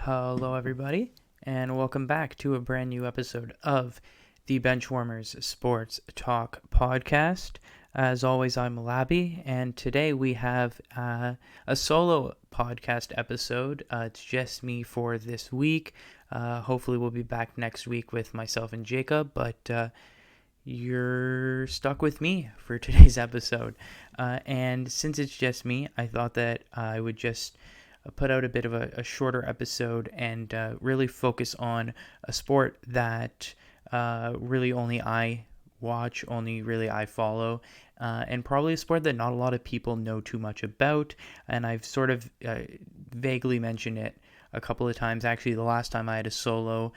Hello, everybody, and welcome back to a brand new episode of the Benchwarmers Sports Talk podcast. As always, I'm Labi, and today we have a solo podcast episode. It's just me for this week. Hopefully, we'll be back next week with myself and Jacob, but you're stuck with me for today's episode. And since it's just me, I thought that I would just put out a bit of a shorter episode and really focus on a sport that really only I watch, only really I follow, and probably a sport that not a lot of people know too much about. And I've sort of vaguely mentioned it a couple of times. Actually, the last time I had a solo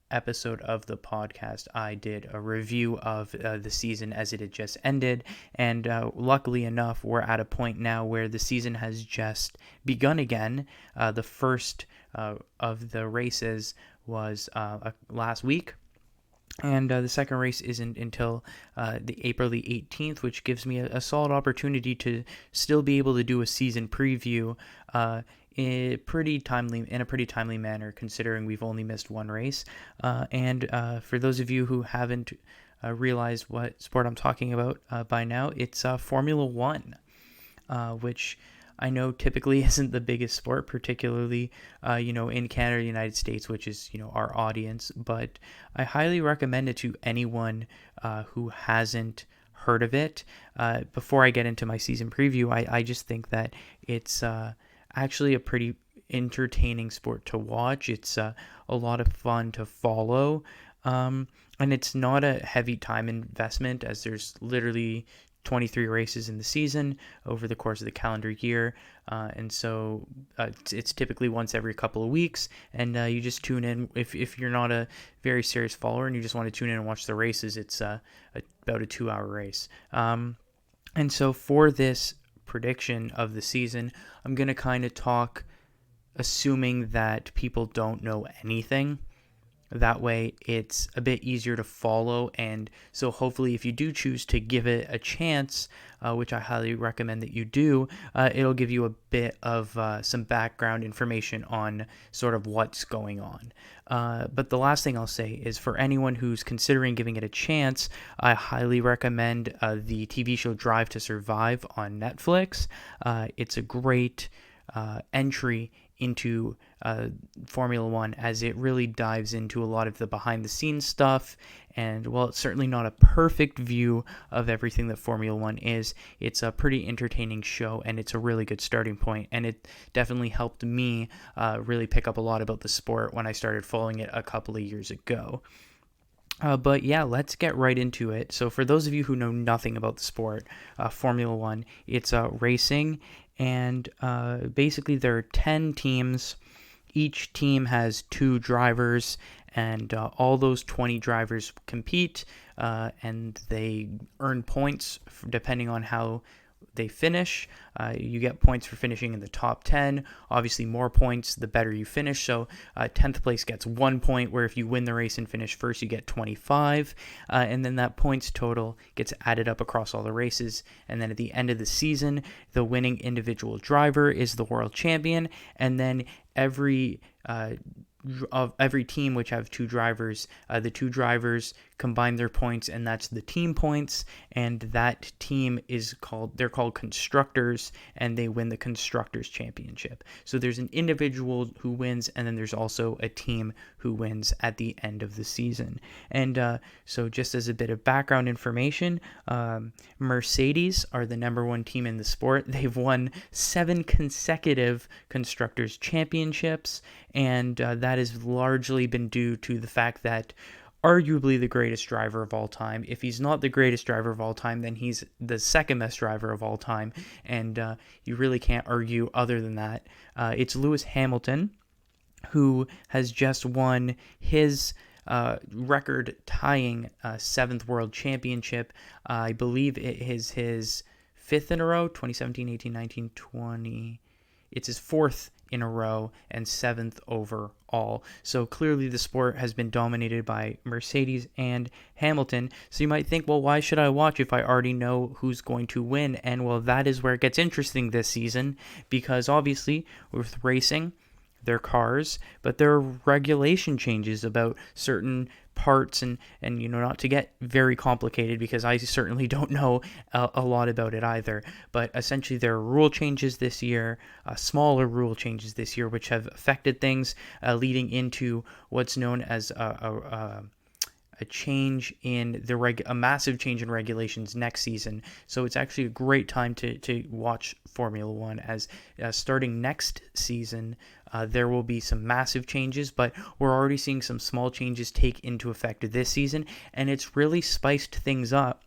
episode of the podcast, I did a review of the season as it had just ended, and luckily enough, we're at a point now where the season has just begun again. The first of the races was last week, and the second race isn't until the April the 18th, which gives me a solid opportunity to still be able to do a season preview in a pretty timely manner, considering we've only missed one race. And for those of you who haven't realized what sport I'm talking about by now, it's Formula One, which I know typically isn't the biggest sport, particularly, in Canada, the United States, which is, our audience. But I highly recommend it to anyone who hasn't heard of it. Before I get into my season preview, I just think that it's actually a pretty entertaining sport to watch. It's a lot of fun to follow, and it's not a heavy time investment, as there's literally 23 races in the season over the course of the calendar year, and so it's typically once every couple of weeks, and you just tune in. If you're not a very serious follower and you just want to tune in and watch the races, it's about a 2-hour race. And so for this prediction of the season, I'm going to kind of talk assuming that people don't know anything. That way it's a bit easier to follow, and so hopefully if you do choose to give it a chance, which I highly recommend that you do, it'll give you a bit of some background information on sort of what's going on. But the last thing I'll say is, for anyone who's considering giving it a chance, I highly recommend the TV show Drive to Survive on Netflix. It's a great entry into Formula One, as it really dives into a lot of the behind the scenes stuff, and while it's certainly not a perfect view of everything that Formula One is, it's a pretty entertaining show, and it's a really good starting point, and it definitely helped me really pick up a lot about the sport when I started following it a couple of years ago. But yeah, let's get right into it. So for those of you who know nothing about the sport, Formula One, it's racing, and basically there are 10 teams. Each team has 2 drivers, and all those 20 drivers compete, and they earn points depending on how they finish. You get points for finishing in the top 10. Obviously, more points, the better you finish. So 10th place gets 1 point, where if you win the race and finish first, you get 25. And then that points total gets added up across all the races. And then at the end of the season, the winning individual driver is the world champion. And then every team which have 2 drivers, the 2 drivers combine their points, and that's the team points, and that team they're called constructors, and they win the constructors championship. So there's an individual who wins, and then there's also a team who wins at the end of the season. And so just as a bit of background information, Mercedes are the number 1 team in the sport. They've won 7 consecutive constructors championships, and that has largely been due to the fact that arguably the greatest driver of all time. If he's not the greatest driver of all time, then he's the second best driver of all time, and you really can't argue other than that. It's Lewis Hamilton, who has just won his record-tying 7th World Championship. I believe it is his 5th in a row, 2017, 18, 19, 20. It's his 4th in a row and 7th overall. So clearly the sport has been dominated by Mercedes and Hamilton. So you might think, well, why should I watch if I already know who's going to win? And well, that is where it gets interesting this season, because obviously with racing, their cars, but there are regulation changes about certain parts and not to get very complicated, because I certainly don't know a lot about it either, but essentially there are rule changes this year, smaller rule changes this year, which have affected things, leading into what's known as a change in a massive change in regulations next season. So it's actually a great time to watch Formula One, as starting next season, there will be some massive changes, but we're already seeing some small changes take into effect this season, and it's really spiced things up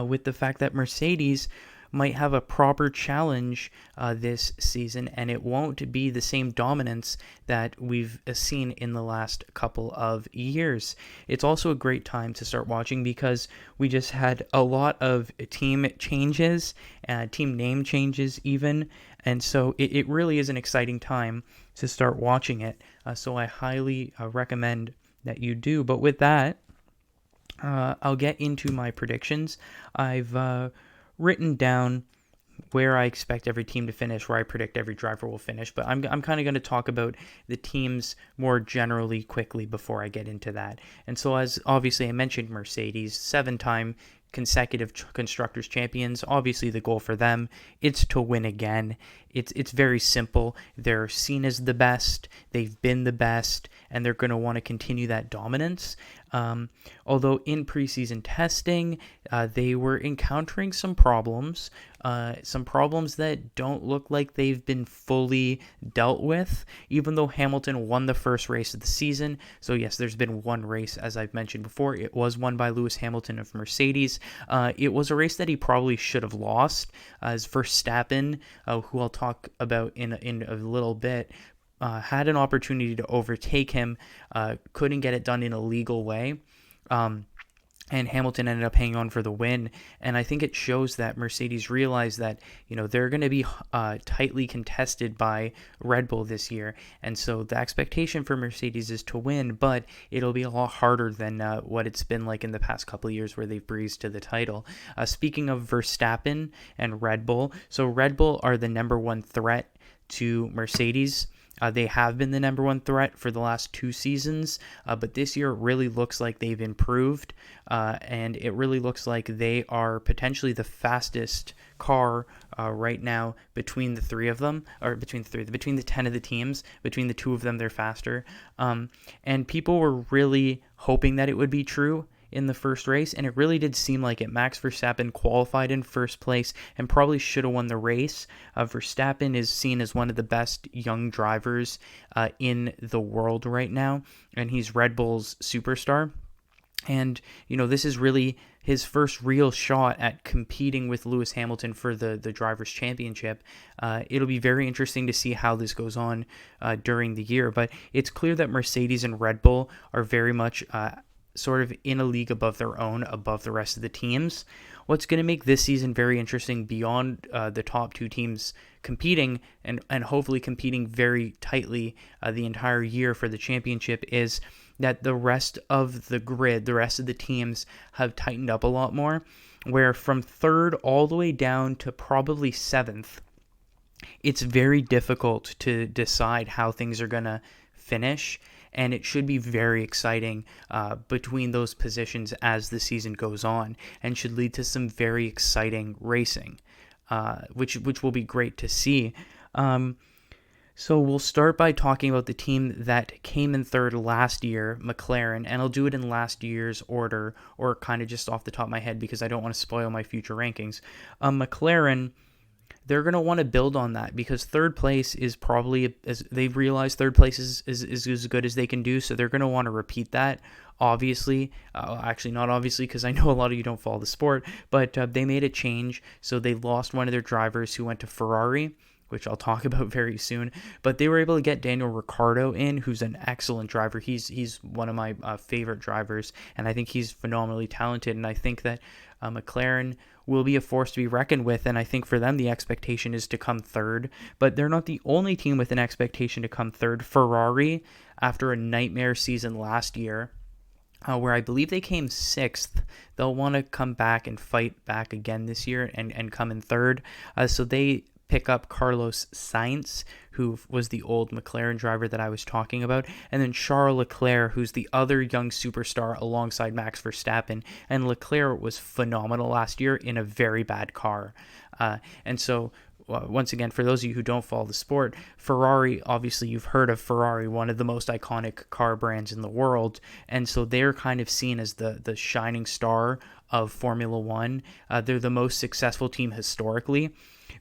with the fact that Mercedes might have a proper challenge this season, and it won't be the same dominance that we've seen in the last couple of years. It's also a great time to start watching because we just had a lot of team changes, team name changes even, and so it really is an exciting time to start watching it. So I highly recommend that you do. But with that, I'll get into my predictions. I've written down where I expect every team to finish, where I predict every driver will finish, but I'm kind of going to talk about the teams more generally quickly before I get into that. And so, as obviously I mentioned, Mercedes, 7-time consecutive constructors champions. Obviously the goal for them, it's to win again. It's very simple. They're seen as the best, they've been the best, and they're going to want to continue that dominance. Although in preseason testing, they were encountering some problems that don't look like they've been fully dealt with, even though Hamilton won the first race of the season. So yes, there's been one race, as I've mentioned before. It was won by Lewis Hamilton of Mercedes. It was a race that he probably should have lost, as Verstappen, who I'll talk about in a little bit, had an opportunity to overtake him, couldn't get it done in a legal way, and Hamilton ended up hanging on for the win. And I think it shows that Mercedes realized that they're going to be tightly contested by Red Bull this year, and so the expectation for Mercedes is to win, but it'll be a lot harder than what it's been like in the past couple of years where they've breezed to the title. Speaking of Verstappen and Red Bull, so Red Bull are the number one threat to Mercedes. They have been the number one threat for the last 2 seasons, but this year it really looks like they've improved, and it really looks like they are potentially the fastest car right now between the 3 of them, or between the 10 of the teams. Between the 2 of them, they're faster, and people were really hoping that it would be true in the first race, and it really did seem like it. Max Verstappen qualified in first place and probably should have won the race. Verstappen is seen as one of the best young drivers in the world right now, and he's Red Bull's superstar. And, this is really his first real shot at competing with Lewis Hamilton for the Drivers' Championship. It'll be very interesting to see how this goes on during the year, but it's clear that Mercedes and Red Bull are very much sort of in a league above their own, above the rest of the teams. What's going to make this season very interesting beyond the top 2 teams competing and hopefully competing very tightly the entire year for the championship is that the rest of the grid, the rest of the teams have tightened up a lot more, where from 3rd all the way down to probably 7th, it's very difficult to decide how things are going to finish. And it should be very exciting between those positions as the season goes on, and should lead to some very exciting racing, which will be great to see. So we'll start by talking about the team that came in 3rd last year, McLaren, and I'll do it in last year's order, or kind of just off the top of my head because I don't want to spoil my future rankings. McLaren, they're going to want to build on that because 3rd place is probably, as they've realized, 3rd place is as good as they can do. So they're going to want to repeat that. Obviously, actually not obviously, because I know a lot of you don't follow the sport, but they made a change. So they lost one of their drivers who went to Ferrari, which I'll talk about very soon. But they were able to get Daniel Ricciardo in, who's an excellent driver. He's one of my favorite drivers, and I think he's phenomenally talented. And I think that McLaren will be a force to be reckoned with, and I think for them the expectation is to come 3rd. But they're not the only team with an expectation to come 3rd. Ferrari, after a nightmare season last year, where I believe they came 6th, they'll want to come back and fight back again this year and come in 3rd. So they pick up Carlos Sainz, who was the old McLaren driver that I was talking about, and then Charles Leclerc, who's the other young superstar alongside Max Verstappen. And Leclerc was phenomenal last year in a very bad car. And so, once again, for those of you who don't follow the sport, Ferrari, obviously you've heard of Ferrari, one of the most iconic car brands in the world. And so they're kind of seen as the shining star of Formula One. They're the most successful team historically.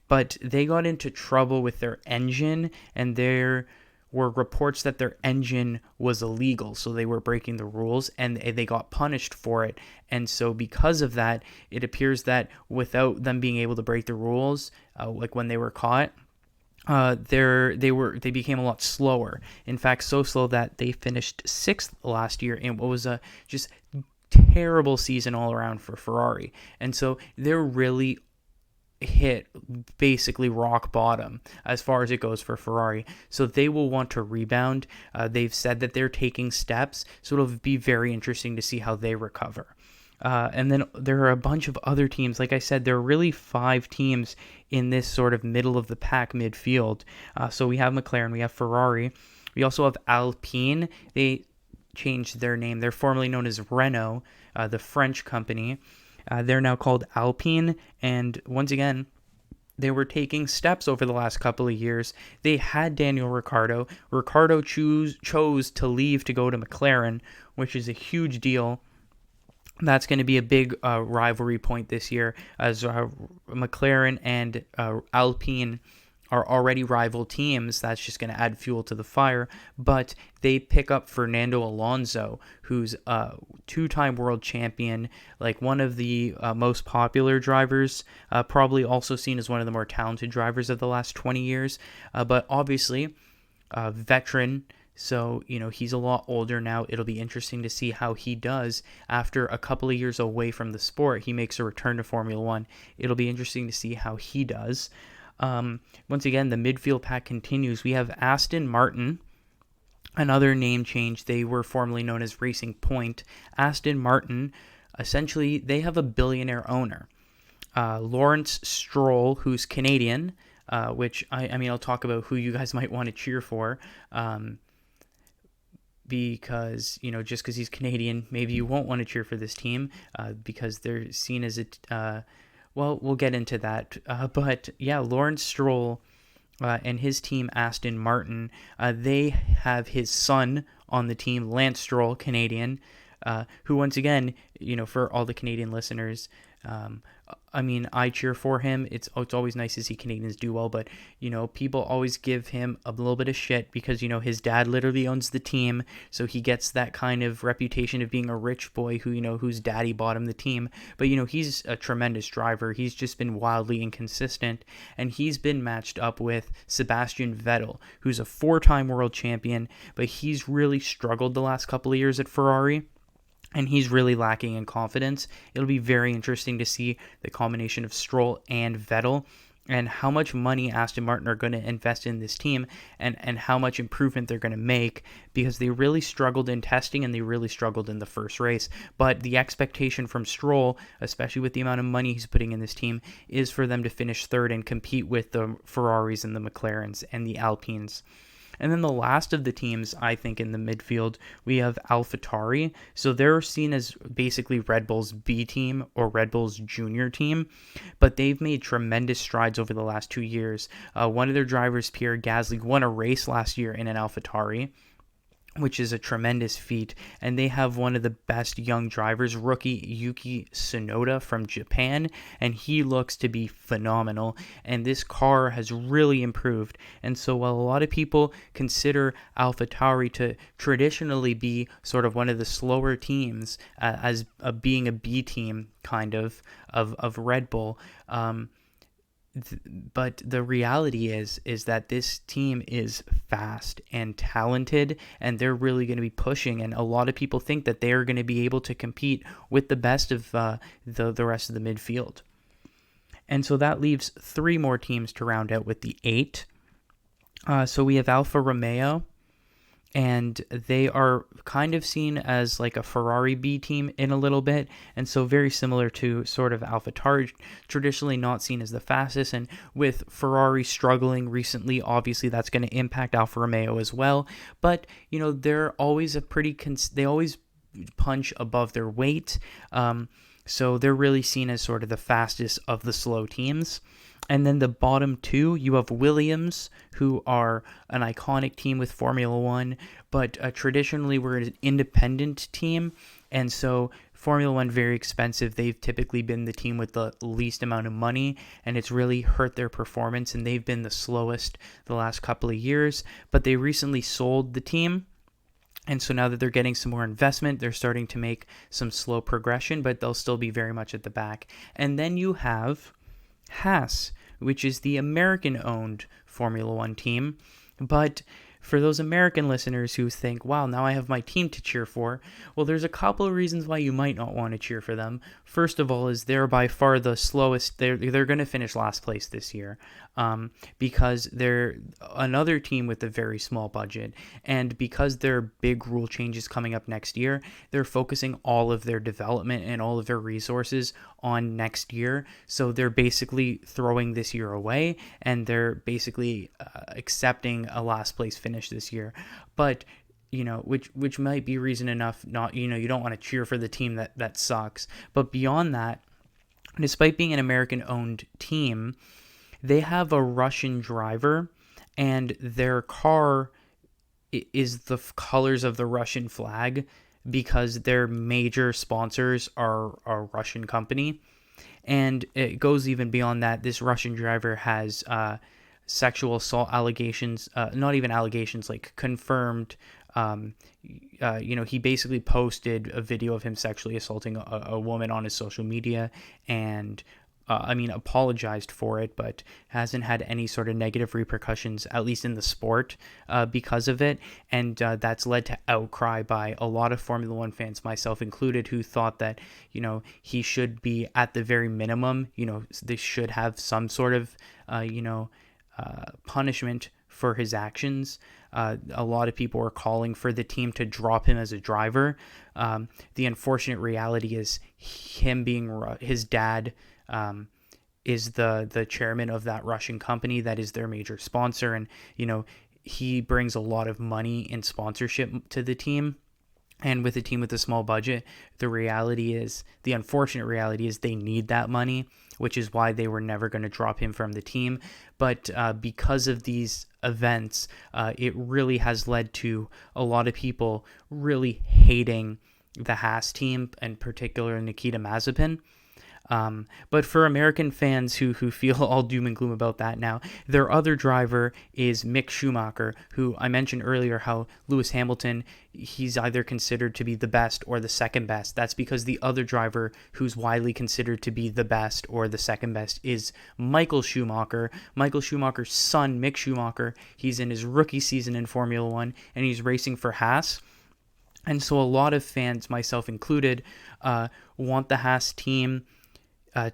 But they got into trouble with their engine, and there were reports that their engine was illegal, so they were breaking the rules, and they got punished for it. And so because of that, it appears that without them being able to break the rules, like when they were caught, they became a lot slower. In fact, so slow that they finished 6th last year in what was a just terrible season all around for Ferrari. And so they're really hit basically rock bottom as far as it goes for Ferrari. So they will want to rebound. They've said that they're taking steps, so it'll be very interesting to see how they recover. And then there are a bunch of other teams. Like I said, there are really 5 teams in this sort of middle of the pack midfield. So we have McLaren, we have Ferrari, we also have Alpine. They changed their name. They're formerly known as Renault, the French company. They're now called Alpine, and once again, they were taking steps over the last couple of years. They had Daniel Ricciardo. Ricciardo chose to leave to go to McLaren, which is a huge deal. That's going to be a big rivalry point this year, as McLaren and Alpine are already rival teams. That's just going to add fuel to the fire. But they pick up Fernando Alonso, who's a 2-time world champion, like one of the most popular drivers, probably also seen as one of the more talented drivers of the last 20 years. But obviously, veteran. So, he's a lot older now. It'll be interesting to see how he does after a couple of years away from the sport. He makes a return to Formula One. It'll be interesting to see how he does. Once again, the midfield pack continues. We have Aston Martin, another name change. They were formerly known as Racing Point. Aston Martin, essentially, they have a billionaire owner, Lawrence Stroll, who's Canadian, which I'll talk about who you guys might want to cheer for. Because, just because he's Canadian, maybe you won't want to cheer for this team, because they're seen as well, we'll get into that. But yeah, Lawrence Stroll and his team, Aston Martin, they have his son on the team, Lance Stroll, Canadian, who once again, for all the Canadian listeners, I cheer for him. It's always nice to see Canadians do well, but, people always give him a little bit of shit because, his dad literally owns the team, so he gets that kind of reputation of being a rich boy who, whose daddy bought him the team. But, he's a tremendous driver. He's just been wildly inconsistent, and he's been matched up with Sebastian Vettel, who's a 4-time world champion, but he's really struggled the last couple of years at Ferrari. And he's really lacking in confidence. It'll be very interesting to see the combination of Stroll and Vettel and how much money Aston Martin are going to invest in this team and how much improvement they're going to make, because they really struggled in testing and they really struggled in the first race. But the expectation from Stroll, especially with the amount of money he's putting in this team, is for them to finish 3rd and compete with the Ferraris and the McLarens and the Alpines. And then the last of the teams, I think, in the midfield, we have AlphaTauri. So they're seen as basically Red Bull's B team or Red Bull's junior team, but they've made tremendous strides over the last 2 years. One of their drivers, Pierre Gasly, won a race last year in an AlphaTauri, which is a tremendous feat. And they have one of the best young drivers, rookie Yuki Tsunoda from Japan, and he looks to be phenomenal. And this car has really improved. And so while a lot of people consider AlphaTauri to traditionally be sort of one of the slower teams, as being a B team kind of Red Bull, but the reality is that this team is fast and talented, and they're really going to be pushing, and a lot of people think that they're going to be able to compete with the best of the rest of the midfield. And so that leaves 3 more teams to round out with the 8. So we have Alfa Romeo, and they are kind of seen as like a Ferrari B team in a little bit, and so very similar to sort of AlphaTauri, traditionally not seen as the fastest, and with Ferrari struggling recently, obviously that's going to impact Alfa Romeo as well, but they're always they always punch above their weight, so they're really seen as sort of the fastest of the slow teams. And then the bottom two, you have Williams, who are an iconic team with Formula One, but traditionally we're an independent team, and so Formula One very expensive. They've typically been the team with the least amount of money, and it's really hurt their performance, and they've been the slowest the last couple of years, but they recently sold the team. And so now that they're getting some more investment, they're starting to make some slow progression, but they'll still be very much at the back. And then you have Haas, which is the American-owned Formula One team. But for those American listeners who think, wow, now I have my team to cheer for, well, there's a couple of reasons why you might not want to cheer for them. First of all is they're by far the slowest. They're going to finish last place this year because they're another team with a very small budget. And because there are big rule changes coming up next year, they're focusing all of their development and all of their resources on next year. So they're basically throwing this year away, and they're basically accepting a last place finish this year. But which might be reason enough not, you don't want to cheer for the team that sucks. But beyond that, despite being an American-owned team, they have a Russian driver, and their car is the colors of the Russian flag because their major sponsors are a Russian company. And it goes even beyond that. This Russian driver has sexual assault allegations, not even allegations, like confirmed. He basically posted a video of him sexually assaulting a woman on his social media, and apologized for it, but hasn't had any sort of negative repercussions, at least in the sport, because of it. And that's led to outcry by a lot of Formula One fans, myself included, who thought that, he should be at the very minimum, they should have some sort of, punishment for his actions. A lot of people are calling for the team to drop him as a driver. The unfortunate reality is him being his dad is the chairman of that Russian company that is their major sponsor, and he brings a lot of money in sponsorship to the team. And with a team with a small budget, the unfortunate reality is they need that money, which is why they were never going to drop him from the team. But because of these events, it really has led to a lot of people really hating the Haas team, and particularly Nikita Mazepin. But for American fans who feel all doom and gloom about that now, their other driver is Mick Schumacher, who I mentioned earlier how Lewis Hamilton, he's either considered to be the best or the second best. That's because the other driver who's widely considered to be the best or the second best is Michael Schumacher. Michael Schumacher's son, Mick Schumacher, he's in his rookie season in Formula One, and he's racing for Haas. And so a lot of fans, myself included, want the Haas team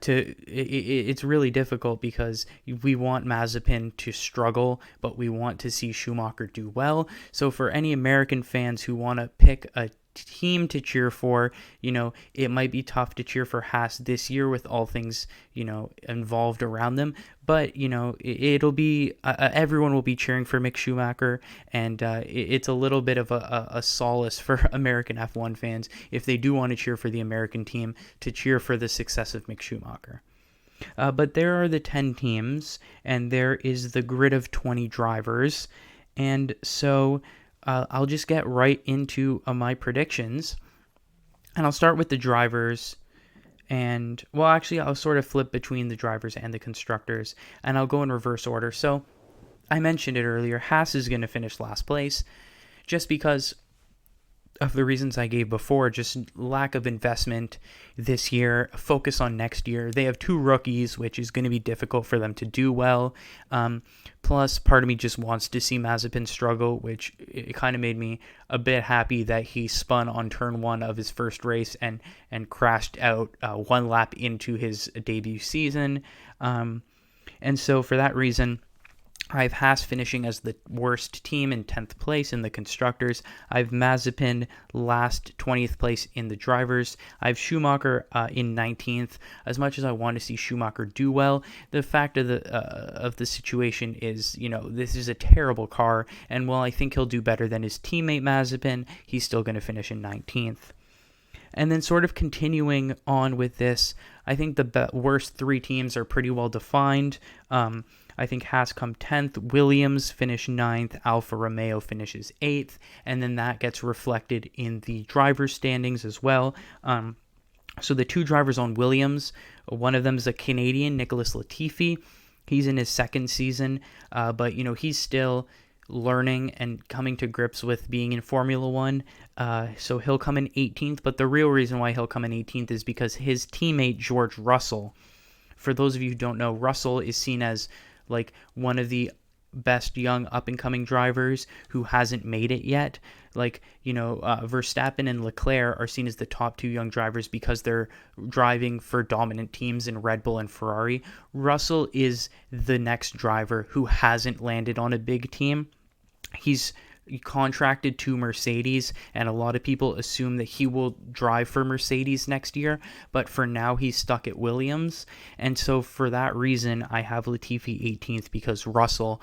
it's really difficult because we want Mazepin to struggle, but we want to see Schumacher do well. So for any American fans who want to pick a team to cheer for, it might be tough to cheer for Haas this year with all things, involved around them. But, it'll be, everyone will be cheering for Mick Schumacher, and it's a little bit of a solace for American F1 fans if they do want to cheer for the American team to cheer for the success of Mick Schumacher. But there are the 10 teams, and there is the grid of 20 drivers, and so I'll just get right into my predictions, and I'll start with the drivers, and, well, actually, I'll sort of flip between the drivers and the constructors, and I'll go in reverse order. So, I mentioned it earlier, Haas is going to finish last place, just because of the reasons I gave before, just lack of investment this year, focus on next year. They have 2 rookies, which is going to be difficult for them to do well. Plus, part of me just wants to see Mazepin struggle, which it kind of made me a bit happy that he spun on turn 1 of his first race and crashed out 1 lap into his debut season. And so for that reason, I have Haas finishing as the worst team in 10th place in the constructors. I have Mazepin last 20th place in the drivers. I have Schumacher in 19th. As much as I want to see Schumacher do well, the fact of the situation is, this is a terrible car, and while I think he'll do better than his teammate Mazepin, he's still going to finish in 19th. And then sort of continuing on with this, I think the worst three teams are pretty well defined. I think Haas come 10th, Williams finish 9th, Alfa Romeo finishes 8th, and then that gets reflected in the driver's standings as well. So the two drivers on Williams, one of them is a Canadian, Nicholas Latifi. He's in his second season, but he's still learning and coming to grips with being in Formula One. So he'll come in 18th, but the real reason why he'll come in 18th is because his teammate George Russell, for those of you who don't know, Russell is seen as like one of the best young up-and-coming drivers who hasn't made it yet. Verstappen and Leclerc are seen as the top two young drivers because they're driving for dominant teams in Red Bull and Ferrari. Russell is the next driver who hasn't landed on a big team. He's contracted to Mercedes, and a lot of people assume that he will drive for Mercedes next year, but for now he's stuck at Williams. And so for that reason, I have Latifi 18th, because Russell,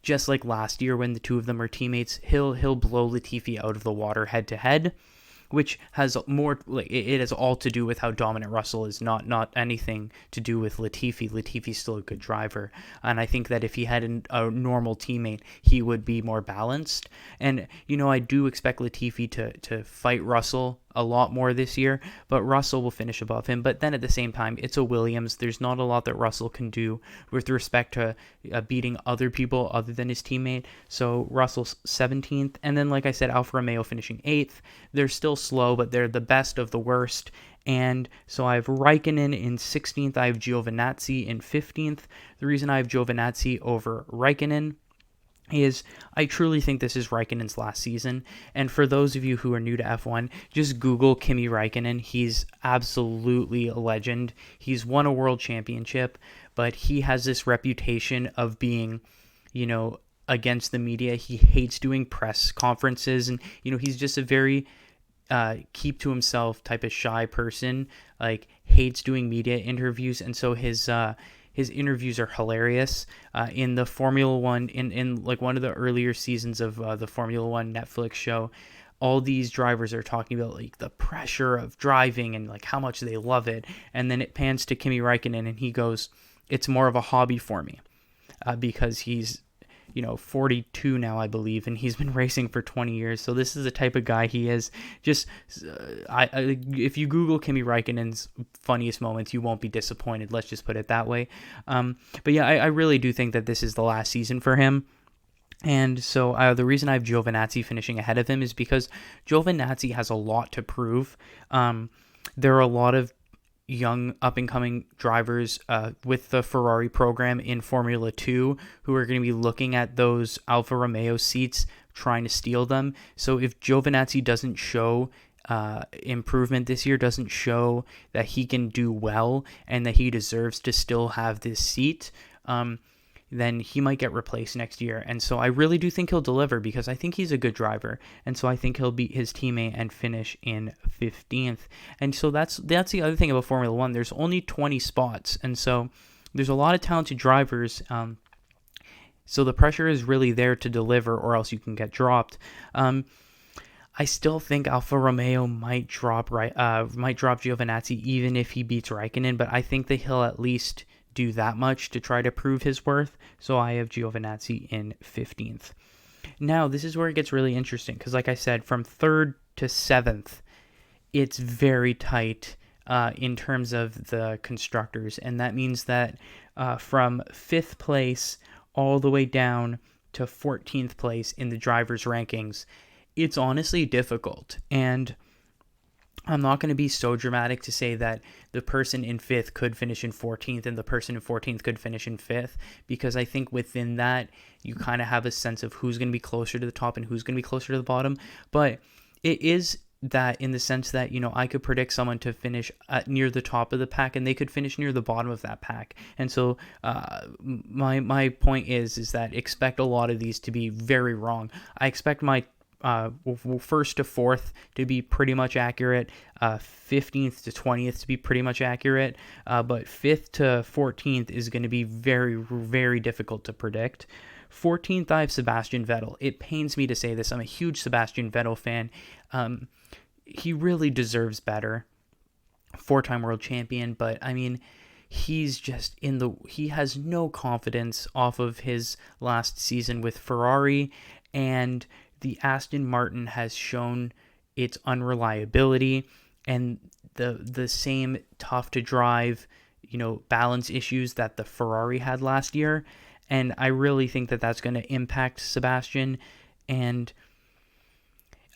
just like last year when the two of them are teammates, he'll blow Latifi out of the water head to head, which has more, it has all to do with how dominant Russell is, not anything to do with Latifi. Latifi's still a good driver, and I think that if he had a normal teammate, he would be more balanced. And I do expect Latifi to fight Russell a lot more this year, but Russell will finish above him. But then at the same time, it's a Williams. There's not a lot that Russell can do with respect to beating other people other than his teammate. So Russell's 17th. And then, like I said, Alfa Romeo finishing 8th. They're still slow, but they're the best of the worst. And so I have Raikkonen in 16th. I have Giovinazzi in 15th. The reason I have Giovinazzi over Raikkonen is I truly think this is Raikkonen's last season. And for those of you who are new to F1, just Google Kimi Raikkonen. He's absolutely a legend. He's won a world championship, but he has this reputation of being, against the media. He hates doing press conferences, and, he's just a very keep to himself type of shy person, hates doing media interviews. And so his interviews are hilarious. In the Formula One, in one of the earlier seasons of the Formula One Netflix show, all these drivers are talking about the pressure of driving and how much they love it. And then it pans to Kimi Raikkonen, and he goes, "It's more of a hobby for me," because he's 42 now, I believe, and he's been racing for 20 years. So this is the type of guy he is. Just, if you Google Kimi Raikkonen's funniest moments, you won't be disappointed. Let's just put it that way. But yeah, I really do think that this is the last season for him. And so the reason I have Giovinazzi finishing ahead of him is because Giovinazzi has a lot to prove. There are a lot of young up-and-coming drivers with the Ferrari program in Formula 2 who are going to be looking at those Alfa Romeo seats, trying to steal them. So if Giovinazzi doesn't show improvement this year, doesn't show that he can do well and that he deserves to still have this seat, then he might get replaced next year. And so I really do think he'll deliver, because I think he's a good driver. And so I think he'll beat his teammate and finish in 15th. And so that's the other thing about Formula One. There's only 20 spots. And so there's a lot of talented drivers. So the pressure is really there to deliver, or else you can get dropped. I still think Alfa Romeo might drop Giovinazzi even if he beats Raikkonen, but I think that he'll at least do that much to try to prove his worth. So I have Giovinazzi in 15th. Now, this is where it gets really interesting, because like I said, from 3rd to 7th, it's very tight in terms of the constructors. And that means that from 5th place all the way down to 14th place in the drivers' rankings, it's honestly difficult. And I'm not going to be so dramatic to say that the person in 5th could finish in 14th and the person in 14th could finish in 5th, because I think within that, you kind of have a sense of who's going to be closer to the top and who's going to be closer to the bottom. But it is that in the sense that, I could predict someone to finish near the top of the pack and they could finish near the bottom of that pack. And so my point is that expect a lot of these to be very wrong. I expect my first to fourth to be pretty much accurate, 15th to 20th to be pretty much accurate, but 5th to 14th is going to be very, very difficult to predict. 14th, I have Sebastian Vettel. It pains me to say this. I'm a huge Sebastian Vettel fan. He really deserves better. 4-time world champion, but I mean, he's just he has no confidence off of his last season with Ferrari, and the Aston Martin has shown its unreliability and the same tough to drive, balance issues that the Ferrari had last year. And I really think that that's going to impact Sebastian. And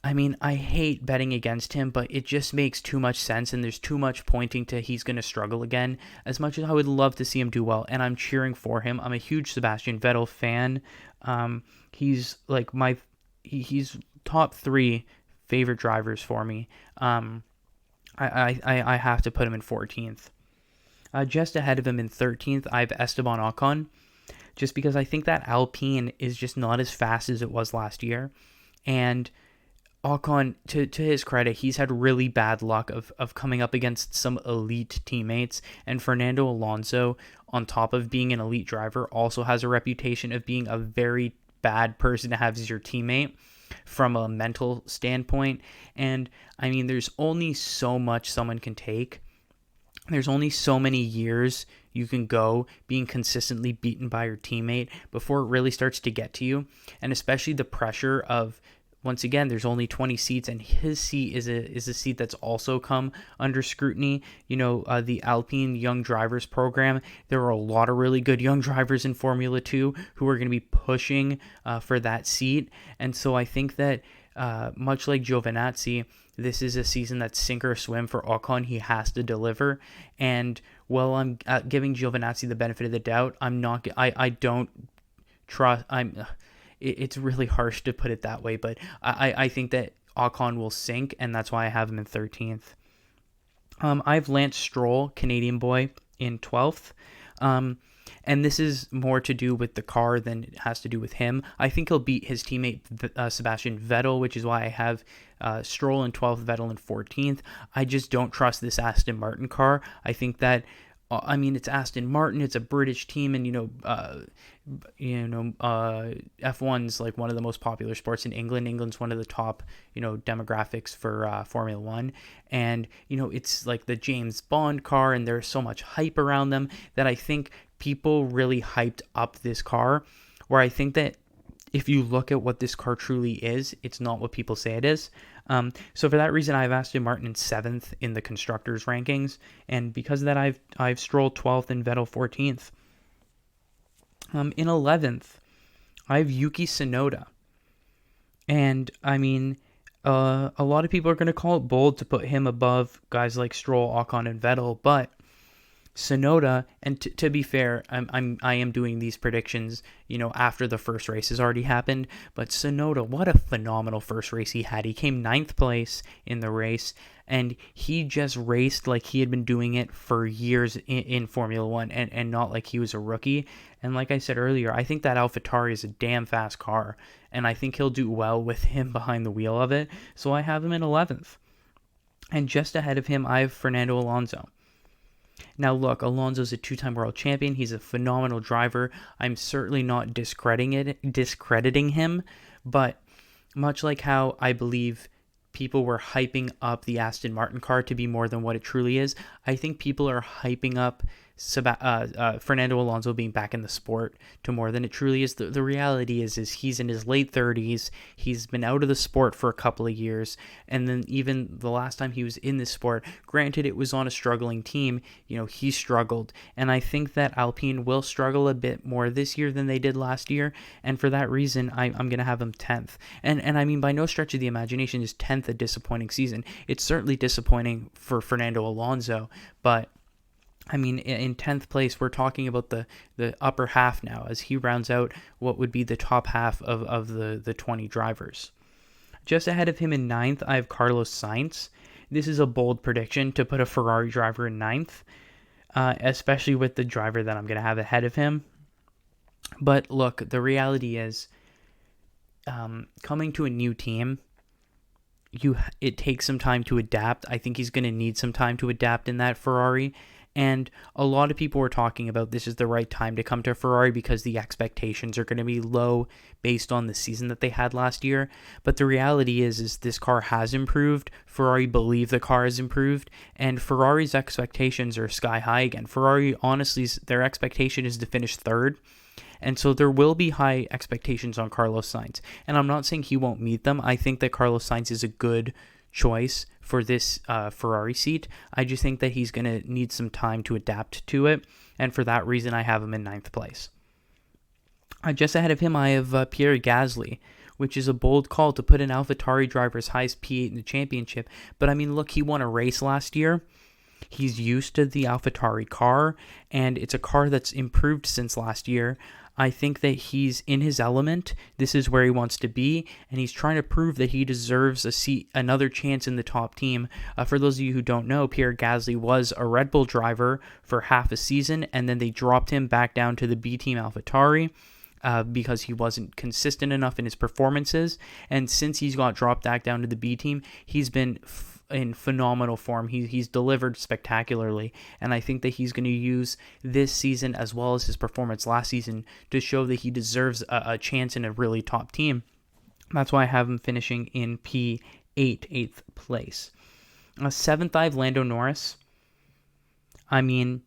I mean, I hate betting against him, but it just makes too much sense. And there's too much pointing to he's going to struggle again. As much as I would love to see him do well, and I'm cheering for him. I'm a huge Sebastian Vettel fan. He's like he's top 3 favorite drivers for me. I have to put him in 14th. Just ahead of him in 13th, I have Esteban Ocon. Just because I think that Alpine is just not as fast as it was last year. And Ocon, to his credit, he's had really bad luck of coming up against some elite teammates. And Fernando Alonso, on top of being an elite driver, also has a reputation of being a very bad person to have as your teammate from a mental standpoint. And I mean, there's only so much someone can take. There's only so many years you can go being consistently beaten by your teammate before it really starts to get to you. And especially the pressure of, once again, there's only 20 seats, and his seat is a seat that's also come under scrutiny. The Alpine Young Drivers Program, there are a lot of really good young drivers in Formula 2 who are going to be pushing for that seat. And so I think that much like Giovinazzi, this is a season that's sink or swim for Ocon. He has to deliver. And while I'm giving Giovinazzi the benefit of the doubt, I don't trust. It's really harsh to put it that way, but I think that Ocon will sink, and that's why I have him in 13th. I have Lance Stroll, Canadian boy, in 12th. And this is more to do with the car than it has to do with him. I think he'll beat his teammate Sebastian Vettel, which is why I have Stroll in 12th, Vettel in 14th. I just don't trust this Aston Martin car. I think that, it's Aston Martin. It's a British team, and F1's like one of the most popular sports in England. England's one of the top, demographics for Formula 1, and it's like the James Bond car, and there's so much hype around them that I think people really hyped up this car, where I think that if you look at what this car truly is, it's not what people say it is. So for that reason, I have Aston Martin in 7th in the constructors rankings, and because of that, I've Stroll 12th and Vettel 14th. In 11th, I have Yuki Tsunoda, and I mean, a lot of people are going to call it bold to put him above guys like Stroll, Ocon, and Vettel, but Tsunoda, and to be fair, I am doing these predictions, after the first race has already happened, but Tsunoda, what a phenomenal first race he had. He came 9th place in the race, and he just raced like he had been doing it for years in Formula 1, and not like he was a rookie. And like I said earlier, I think that AlphaTauri is a damn fast car, and I think he'll do well with him behind the wheel of it, so I have him in 11th. And just ahead of him, I have Fernando Alonso. Now look, Alonso's a 2-time world champion. He's a phenomenal driver. I'm certainly not discrediting him, but much like how I believe people were hyping up the Aston Martin car to be more than what it truly is, I think people are hyping up Fernando Alonso being back in the sport to more than it truly is. The reality is he's in his late 30s. He's been out of the sport for a couple of years, and then even the last time he was in this sport, granted it was on a struggling team, he struggled, and I think that Alpine will struggle a bit more this year than they did last year, and for that reason, I'm going to have him 10th. And I mean, by no stretch of the imagination is 10th a disappointing season. It's certainly disappointing for Fernando Alonso, but I mean, in 10th place, we're talking about the upper half now, as he rounds out what would be the top half of the 20 drivers. Just ahead of him in ninth, I have Carlos Sainz. This is a bold prediction to put a Ferrari driver in ninth, especially with the driver that I'm going to have ahead of him. But look, the reality is, coming to a new team, it takes some time to adapt. I think he's going to need some time to adapt in that Ferrari. And a lot of people were talking about this is the right time to come to Ferrari because the expectations are going to be low based on the season that they had last year. But the reality is this car has improved. Ferrari believe the car has improved. And Ferrari's expectations are sky high again. Ferrari, honestly, their expectation is to finish third. And so there will be high expectations on Carlos Sainz. And I'm not saying he won't meet them. I think that Carlos Sainz is a good choice for this Ferrari seat. I just think that he's going to need some time to adapt to it. And for that reason, I have him in ninth place. Just ahead of him, I have Pierre Gasly, which is a bold call to put an AlphaTauri driver as high as P8 in the championship. But I mean, look, he won a race last year. He's used to the AlphaTauri car, and it's a car that's improved since last year. I think that he's in his element. This is where he wants to be, and he's trying to prove that he deserves a seat, another chance in the top team. For those of you who don't know, Pierre Gasly was a Red Bull driver for half a season, and then they dropped him back down to the B team AlphaTauri because he wasn't consistent enough in his performances. And since he's got dropped back down to the B team, he's been in phenomenal form. He's delivered spectacularly, and I think that he's going to use this season as well as his performance last season to show that he deserves a chance in a really top team. That's why I have him finishing in P8, 8th place. 7th, I have Lando Norris. I mean,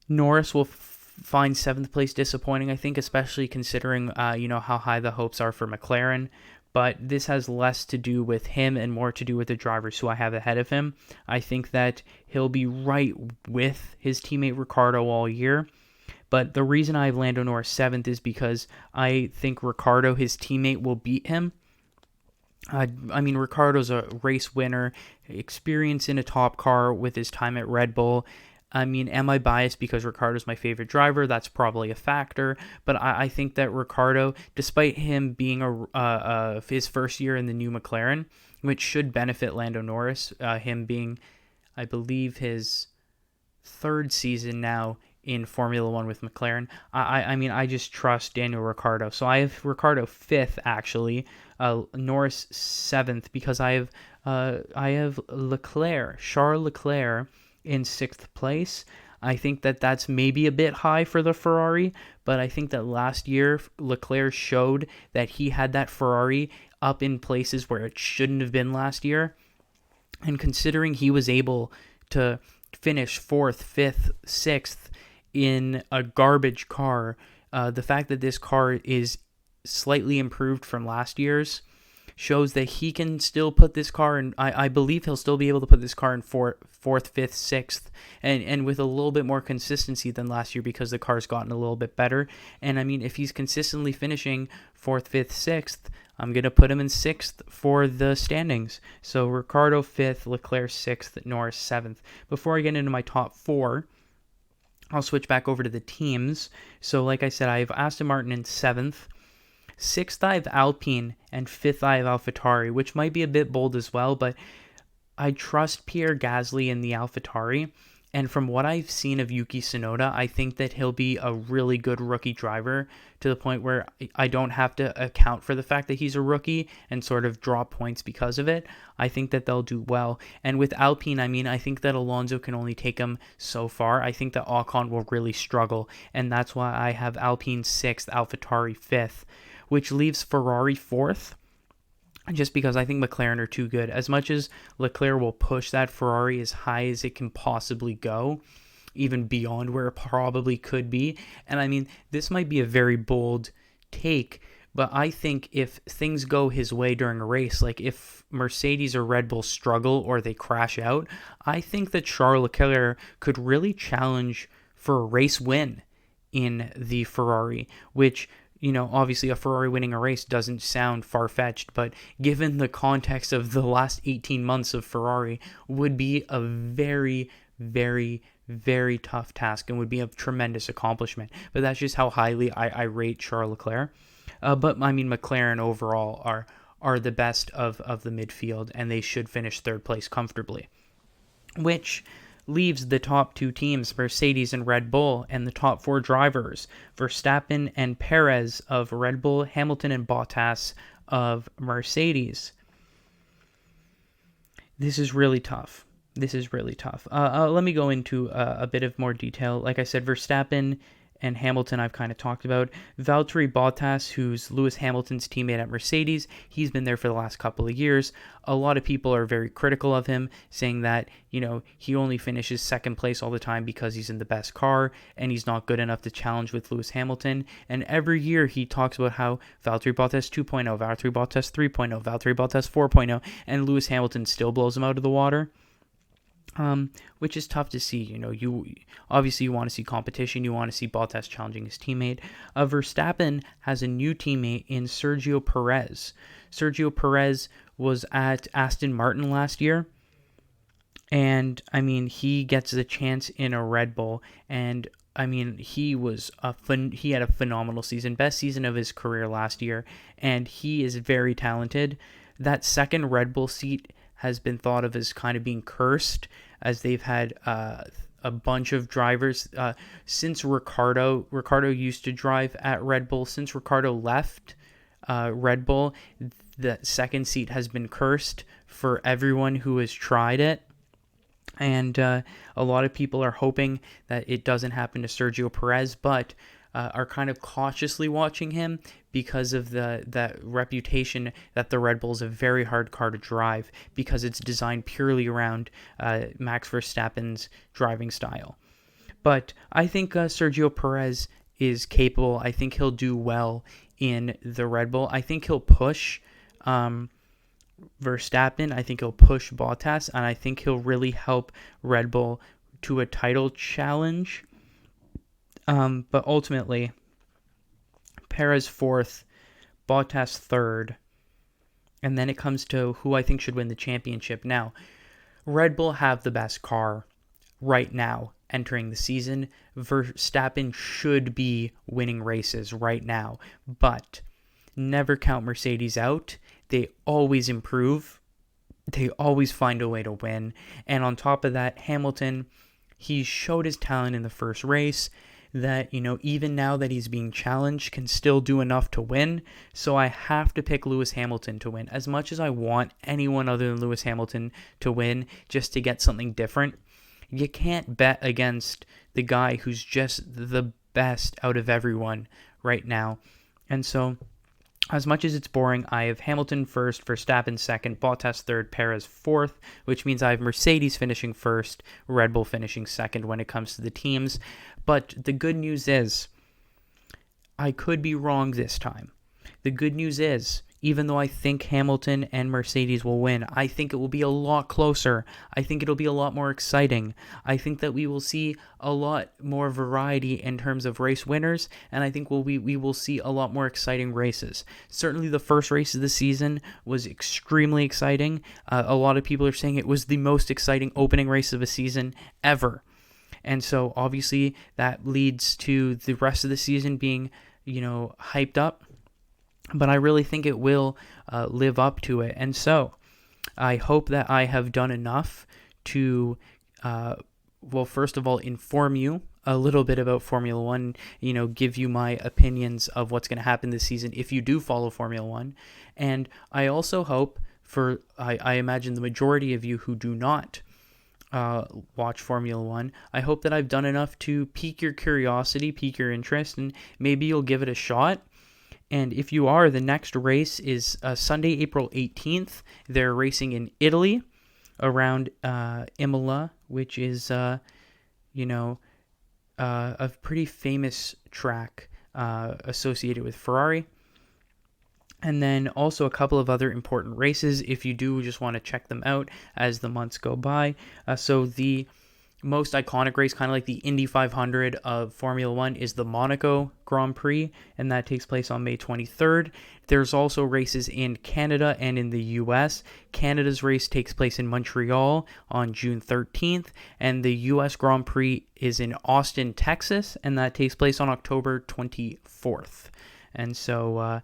Norris will find 7th place disappointing, I think, especially considering how high the hopes are for McLaren. But this has less to do with him and more to do with the drivers who I have ahead of him. I think that he'll be right with his teammate Ricciardo all year. But the reason I have Lando Norris 7th is because I think Ricciardo, his teammate, will beat him. I mean, Ricciardo's a race winner, experience in a top car with his time at Red Bull. I mean, am I biased because Ricciardo's my favorite driver? That's probably a factor. But I think that Ricciardo, despite him being his first year in the new McLaren, which should benefit Lando Norris, him being, I believe, his third season now in Formula One with McLaren. I mean, I just trust Daniel Ricciardo. So I have Ricciardo 5th, actually, Norris 7th, because I have Charles Leclerc, in 6th place. I think that that's maybe a bit high for the Ferrari, but I think that last year Leclerc showed that he had that Ferrari up in places where it shouldn't have been last year. And considering he was able to finish 4th, 5th, 6th in a garbage car, the fact that this car is slightly improved from last year's shows that he can still put this car in. I believe he'll still be able to put this car in 4th, 5th, 6th, and with a little bit more consistency than last year because the car's gotten a little bit better. And I mean, if he's consistently finishing 4th, 5th, 6th, I'm going to put him in 6th for the standings. So Ricciardo 5th, Leclerc 6th, Norris 7th. Before I get into my top 4, I'll switch back over to the teams. So like I said, I have Aston Martin in 7th. 6th, I have Alpine, and 5th, I have AlphaTauri, which might be a bit bold as well, but I trust Pierre Gasly in the AlphaTauri, and from what I've seen of Yuki Tsunoda, I think that he'll be a really good rookie driver to the point where I don't have to account for the fact that he's a rookie and sort of drop points because of it. I think that they'll do well. And with Alpine, I mean, I think that Alonso can only take him so far. I think that Ocon will really struggle, and that's why I have Alpine 6th, AlphaTauri 5th, which leaves Ferrari 4th. Just because I think McLaren are too good. As much as Leclerc will push that Ferrari as high as it can possibly go, even beyond where it probably could be. And I mean, this might be a very bold take, but I think if things go his way during a race, like if Mercedes or Red Bull struggle or they crash out, I think that Charles Leclerc could really challenge for a race win in the Ferrari, which, obviously a Ferrari winning a race doesn't sound far-fetched, but given the context of the last 18 months of Ferrari, would be a very, very, very tough task and would be a tremendous accomplishment. But that's just how highly I rate Charles Leclerc. But I mean, McLaren overall are the best of the midfield, and they should finish third place comfortably, which leaves the top two teams, Mercedes and Red Bull, and the top four drivers, Verstappen and Perez of Red Bull, Hamilton and Bottas of Mercedes. This is really tough. Let me go into a bit of more detail. Like I said, Verstappen and Hamilton I've kind of talked about. Valtteri Bottas, who's Lewis Hamilton's teammate at Mercedes, he's been there for the last couple of years. A lot of people are very critical of him, saying that, he only finishes second place all the time because he's in the best car, and he's not good enough to challenge with Lewis Hamilton. And every year he talks about how Valtteri Bottas 2.0, Valtteri Bottas 3.0, Valtteri Bottas 4.0, and Lewis Hamilton still blows him out of the water. Which is tough to see. You obviously want to see competition. You want to see Bottas challenging his teammate. Verstappen has a new teammate in Sergio Perez. Sergio Perez was at Aston Martin last year, and he gets the chance in a Red Bull, and he had a phenomenal season, best season of his career last year, and he is very talented. That second Red Bull seat has been thought of as kind of being cursed, as they've had a bunch of drivers since Ricciardo used to drive at Red Bull. Since Ricciardo left Red Bull, the second seat has been cursed for everyone who has tried it. And a lot of people are hoping that it doesn't happen to Sergio Perez, but are kind of cautiously watching him because of that reputation that the Red Bull is a very hard car to drive, because it's designed purely around Max Verstappen's driving style. But I think Sergio Perez is capable. I think he'll do well in the Red Bull. I think he'll push Verstappen. I think he'll push Bottas, and I think he'll really help Red Bull to a title challenge. But ultimately, Perez fourth, Bottas third, and then it comes to who I think should win the championship. Now, Red Bull have the best car right now entering the season. Verstappen should be winning races right now, but never count Mercedes out. They always improve. They always find a way to win. And on top of that, Hamilton, he showed his talent in the first race, that, even now that he's being challenged, can still do enough to win. So I have to pick Lewis Hamilton to win. As much as I want anyone other than Lewis Hamilton to win just to get something different, you can't bet against the guy who's just the best out of everyone right now. And so, as much as it's boring, I have Hamilton first, Verstappen second, Bottas third, Perez fourth, which means I have Mercedes finishing first, Red Bull finishing second when it comes to the teams. But the good news is, I could be wrong this time. The good news is, even though I think Hamilton and Mercedes will win, I think it will be a lot closer. I think it'll be a lot more exciting. I think that we will see a lot more variety in terms of race winners, and I think we will see a lot more exciting races. Certainly the first race of the season was extremely exciting. A lot of people are saying it was the most exciting opening race of a season ever. And so obviously that leads to the rest of the season being, hyped up. But I really think it will live up to it. And so I hope that I have done enough to, first of all, inform you a little bit about Formula One, give you my opinions of what's going to happen this season if you do follow Formula One. And I also hope I imagine the majority of you who do not watch Formula One, I hope that I've done enough to pique your curiosity, pique your interest, and maybe you'll give it a shot. And if you are, the next race is Sunday, April 18th. They're racing in Italy around Imola, which is, a pretty famous track associated with Ferrari. And then also a couple of other important races if you do just want to check them out as the months go by. So the most iconic race, kind of like the Indy 500 of Formula One, is the Monaco Grand Prix, and that takes place on May 23rd. There's also races in Canada and in the US. Canada's race takes place in Montreal on June 13th, and the US Grand Prix is in Austin, Texas, and that takes place on October 24th. And so,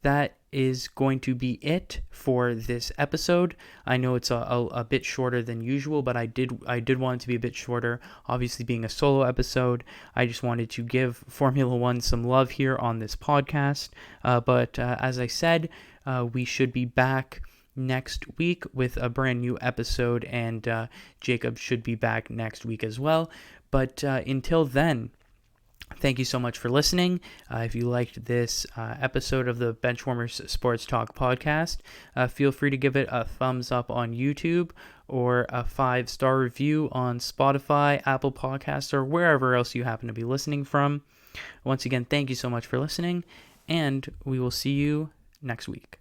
that is going to be it for this episode. I know it's a bit shorter than usual, but I did want it to be a bit shorter. Obviously, being a solo episode, I just wanted to give Formula One some love here on this podcast. But as I said, we should be back next week with a brand new episode, and Jacob should be back next week as well. But until then, thank you so much for listening. If you liked this episode of the Benchwarmers Sports Talk podcast, feel free to give it a thumbs up on YouTube or a 5-star review on Spotify, Apple Podcasts, or wherever else you happen to be listening from. Once again, thank you so much for listening, and we will see you next week.